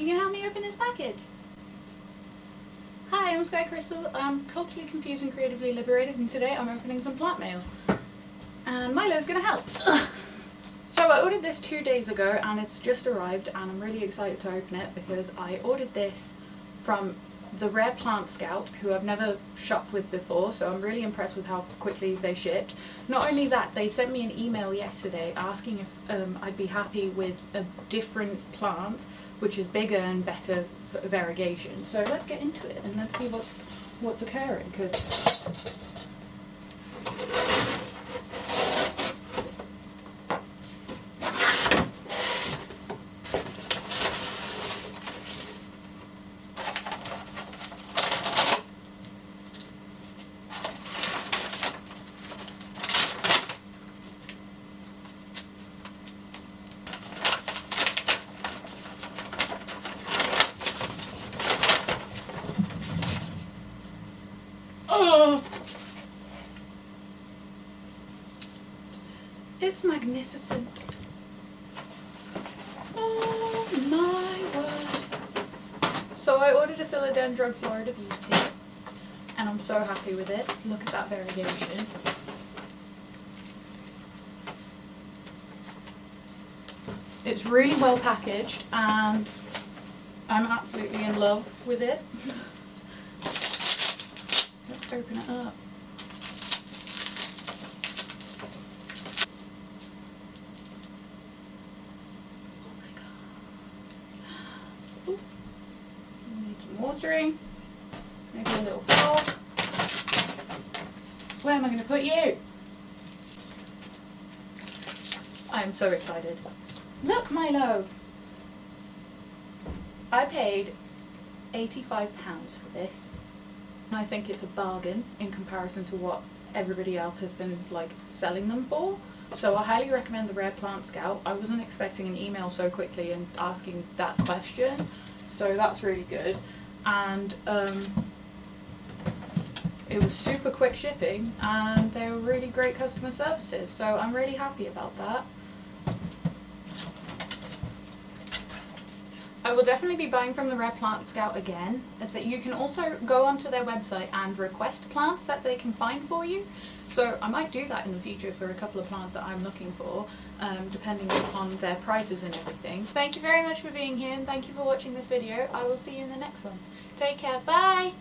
You can help me open this package. Hi, I'm Sky Crystal. I'm culturally confused and creatively liberated, and today I'm opening some plant mail. And Milo's gonna help. So I ordered this 2 days ago and it's just arrived, and I'm really excited to open it because I ordered this from the Rare Plant Scout, who I've never shopped with before, so I'm really impressed with how quickly they shipped. Not only that, they sent me an email yesterday asking if I'd be happy with a different plant, which is bigger and better for variegation. So let's get into it and let's see what's occurring. Oh, it's magnificent. Oh my word. So I ordered a Philodendron Florida Beauty and I'm so happy with it. Look at that variegation. It's really well packaged and I'm absolutely in love with it. Let's open it up. Oh my god. Ooh. Need some watering. Maybe a little fork. Where am I going to put you? I am so excited. Look, Milo! I paid £85 for this. I think it's a bargain in comparison to what everybody else has been selling them for. So I highly recommend the Rare Plant Scout. I wasn't expecting an email so quickly and asking that question, so that's really good. And it was super quick shipping and they were really great customer services, so I'm really happy about that. I will definitely be buying from the Rare Plant Scout again. But you can also go onto their website and request plants that they can find for you. So I might do that in the future for a couple of plants that I'm looking for, depending on their prices and everything. Thank you very much for being here and thank you for watching this video. I will see you in the next one. Take care, bye!